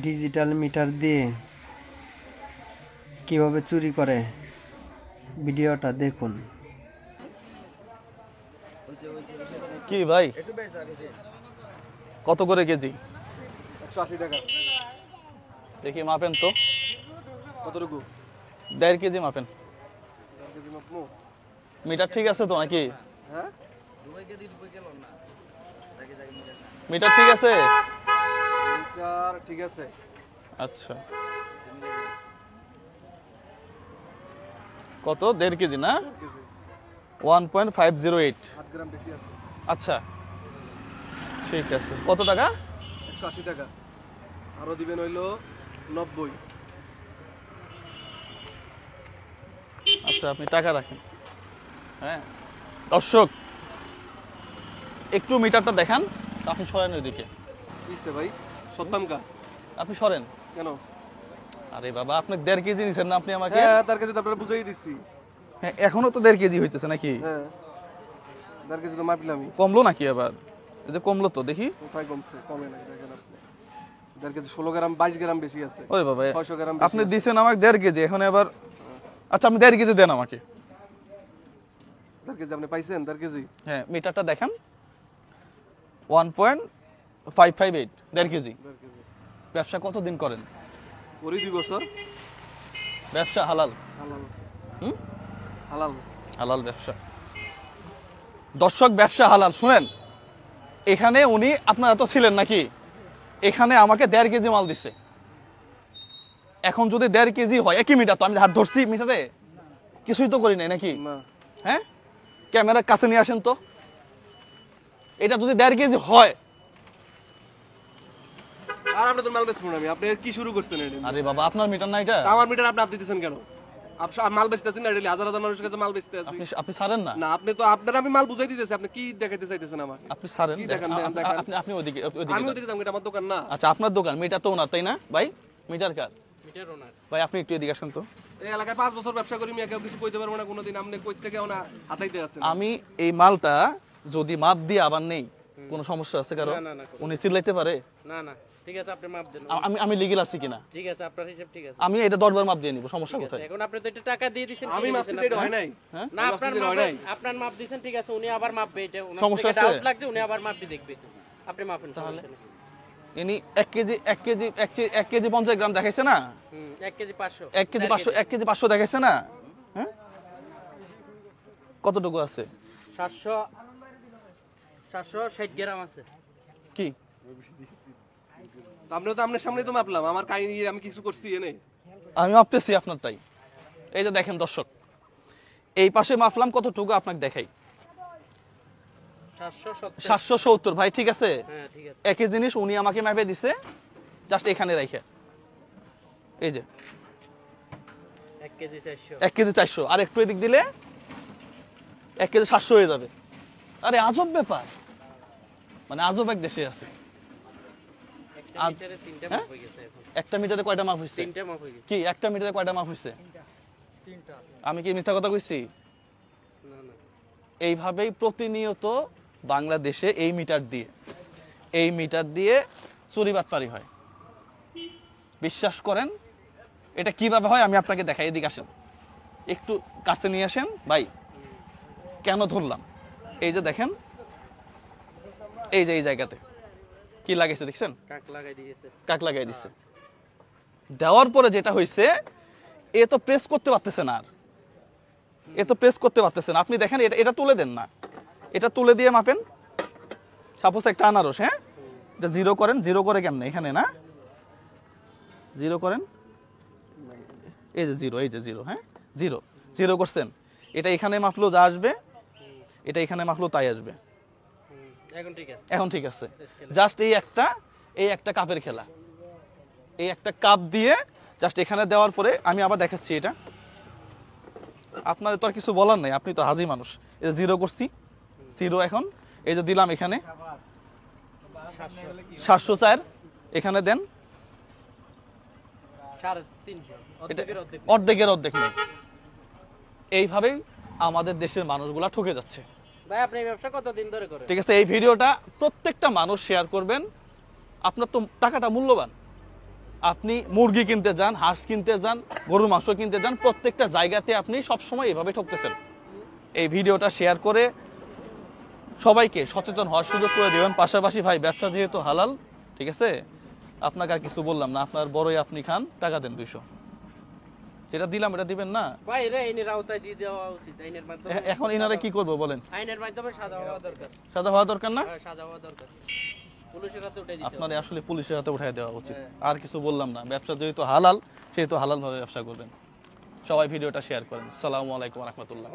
Digital meter দিয়ে কিভাবে চুরি করে ভিডিওটা দেখুন। কি ভাই কত করে কেজি? 180 টাকা। দেখি মাপেন তো কতটুকু? 1.5 কেজি মাপেন। 1 কেজি মাপমু? মিটার ঠিক আছে তো নাকি? হ্যাঁ, মিটার ঠিক আছে? মিটার ঠিক আছে। আচ্ছা কত? 1.5 কেজি না? 1 কেজি 1.508। 8 গ্রাম বেশি আছে। আচ্ছা ঠিক আছে। কত টাকা? 180 টাকা। আরো দিবেন হইলো 90। আচ্ছা আপনি টাকা রাখেন। হ্যাঁ দর্শক একটু মিটারটা দেখান। আপনি সরেন ওইদিকে। কিসে ভাই? সত্তামকা। আপনি সরেন কেন? আরে বাবা আপনি 1.5 কেজি দিচ্ছেন না আপনি আমাকে? হ্যাঁ, তার কাছে তো আপনারা বুঝাই দিছি। হ্যাঁ এখনো তো 1.5 কেজি হইতেছে নাকি? হ্যাঁ, তার কাছে তো মাপলামই। কমলো নাকি আবার? এই যে কমলো তো দেখি। কোথায় কমছে? কমে নাই, দেখেন আপনি। তার কাছে 16 গ্রাম 22 গ্রাম বেশি আছে। ওই বাবা 600 গ্রাম আপনি দিছেন আমাকে 1.5 কেজি, এখন আবার আচ্ছা আপনি 1.5 কেজি দেন আমাকে। তার কাছে আপনি পাইছেন 1.5 কেজি? হ্যাঁ মিটারটা দেখান। 1.558 1.5 কেজি। 1.5 কেজি। ব্যবসা কতদিন করেন? করি 2 বছর। ব্যবসা হালাল? হালাল। হুম হালাল। হালাল ব্যবসা। দর্শক ব্যবসা হালাল। শুনেন এখানে উনি আপনারা তো ছিলেন নাকি? এখানে আমাকে 1.5 কেজি মাল দিচ্ছে। এখন যদি 1.5 কেজি হয়, একই মিটার তো, আমি হাত ধরছি মিটারে, কিছুই তো করি নাই নাকি? না। হ্যাঁ ক্যামেরার কাছে নিয়ে আসেন তো। এটা যদি 1.5 কেজি হয়, আর আপনি তো মাল বেচবেন না। আপনি কি শুরু করছেন এটা? আরে বাবা আপনার মিটার না এটা? আমার মিটার আপনি দিতেছেন কেন? মাল বেচতেছেন না, ডেইলি হাজার হাজার মানুষের কাছে মাল বেচতে আছি। আপনি ছাড়েন না? না, আপনি তো আপনারা আমি মাল বুঝাই দিতেছি, আপনি কি দেখাইতে চাইতেছেন আমাকে? আপনি ছাড়েন। কি দেখান? দেখান। আপনি ওদিকে আমি ওদিকে যাবো, এটা আমার দোকান না। আচ্ছা আপনার দোকান, মিটার তো ওনার তাই না ভাই? মিটার কার? মিটার ওনার। ভাই আপনি একটু এদিকে আসেন তো। এই এলাকায় 5 বছর ব্যবসা করি, কেউ কিছু কইতে পারবো না কোনোদিন। আপনি কই থেকে ওনা হাতাইতে আছেন? আমি এই মালটা যদি মাপ দিয়ে আবার নেই, কোনো সমস্যা আছে কারো? উনি চিল্লাইতে পারে? না না ঠিক আছে, আপনি মাপ দেন। আমি লিগ্যাল আছি কিনা? ঠিক আছে, আপনার হিসাব ঠিক আছে। আমি এটা 10 বার মাপ দিয়ে নিব, সমস্যা কোথায়? এখন আপনি তো এটা টাকা দিয়ে দিবেন। আমি মাপছি, এটা হয় নাই। হ্যাঁ না আপনার মাপ দিবেন, ঠিক আছে। উনি আবার মাপবে, এটা ওনার সমস্যা থেকে আছে? ডাউট লাগছে, উনি আবার মাপটি দেখবে। আপনি মাপেন তাহলে। ইনি 1 কেজি 50 গ্রাম দেখাইছে না? 1 কেজি 500। 1 কেজি 500 দেখাইছে না? হ্যাঁ কতটুকু আছে? 760 গ্রাম আছে। কি আপনি তো আপনার সামনেই তো মাপলাম। আমার কাহিনী আমি কিছু করছি এনে? আমি মাপতেছি আপনারটাই। এই যে দেখেন দর্শক, এই পাশে মাপলাম কতটুকু আপনাকে দেখাই। 770 ভাই ঠিক আছে। হ্যাঁ ঠিক আছে। একই জিনিস উনি আমাকে মাপে দিছে, জাস্ট এখানে রাখে। এই যে 1 কেজি 400। 1 কেজি 400, আর একটু এদিক দিলে 1 কেজি 700 হয়ে যাবে। আরে আজব ব্যাপার, মানে আজব এক দেশে আছে। একটা মিটারে 3টা মাপ হয়ে গেছে এখন। একটা মিটারে কয়টা মাপ হইছে? 3টা মাপ হয়ে গেছে। কি একটা মিটারে কয়টা মাপ হইছে? 3টা। আমি কি মিথ্যা কথা কইছি? না না এইভাবেই প্রতিনিয়ত বাংলাদেশে এই মিটার দিয়ে চুরি বাটপারি হয়। বিশ্বাস করেন এটা কিভাবে হয় আমি আপনাকে দেখাই। এদিকে আসেন, একটু কাছে নিয়ে আসেন ভাই। কেন ধরলাম? এই যে দেখেন, এই যে এই জায়গাতে কি লাগাইছে দেখছেন? কাক লাগাই দিয়েছে। কাক লাগাই দিচ্ছে। দেওয়ার পরে যেটা হইছে, এ তো প্রেস করতে পারতেছে না। আপনি দেখেন, এটা তুলে দেন না, এটা তুলে দিয়ে মাপেন। সাপোজ একটা আনারস, হ্যাঁ এটা জিরো করেন। জিরো করে কেমনে? এখানে না, জিরো করেন। এই যে জিরো, এই যে জিরো, হ্যাঁ জিরো করছেন। এটা এখানে মাপলো যা আসবে, এটা এখানে মাপলো তাই আসবে। এখন ঠিক আছে। জাস্ট এই একটা কাপের খেলা। এই একটা কাপ দিয়ে জাস্ট এখানে দেওয়ার পরে আমি আবার দেখাচ্ছি। এটা আপনাদের তো আর কিছু বলার নাই, আপনি তো হাজি মানুষ। এই যে জিরো করছি, জিরো এখন এই যে দিলাম এখানে 704, এখানে দেন 350। অর্ধেকের অর্ধেক নেই। এইভাবেই আমাদের দেশের মানুষগুলা ঠকে যাচ্ছে। ভাই আপনি এই ব্যবসা কতদিন ধরে করেন? ঠিক আছে, এই ভিডিওটা প্রত্যেকটা মানুষ শেয়ার করবেন। আপনার তো টাকাটা মূল্যবান, আপনি মুরগি কিনতে যান, হাঁস কিনতে যান, গরুর মাংস কিনতে যান, প্রত্যেকটা জায়গাতে আপনি সবসময় এভাবে ঠকতেছেন। এই ভিডিওটা শেয়ার করে সবাইকে সচেতন হওয়ার সুযোগ করে দেবেন। পাশাপাশি ভাই ব্যবসা যেহেতু হালাল, ঠিক আছে, আপনাকে আর কিছু বললাম না, আপনার বড়ই আপনি খান, টাকা দেন 200। যেটা দিলাম এটা দিবেন না। ভাই এরা আইনের আওতায় দিয়ে দেওয়া উচিত। আইনের মাধ্যমে এখন এনারা কি করবো বলেন? আইনের মাধ্যমে সাজা হওয়া দরকার। সাদা হওয়া দরকার না? হ্যাঁ, সাজা হওয়া দরকার। পুলিশের হাতে উঠে দিতে আপনার আসলে পুলিশের হাতে উঠাই দেওয়া উচিত। আর কিছু বললাম না, ব্যবসা যেহেতু হালাল সেহেতু হালাল ভাবে ব্যবসা করবেন। সবাই ভিডিওটা শেয়ার করেন। আসসালামু আলাইকুম ওয়া রাহমাতুল্লাহ।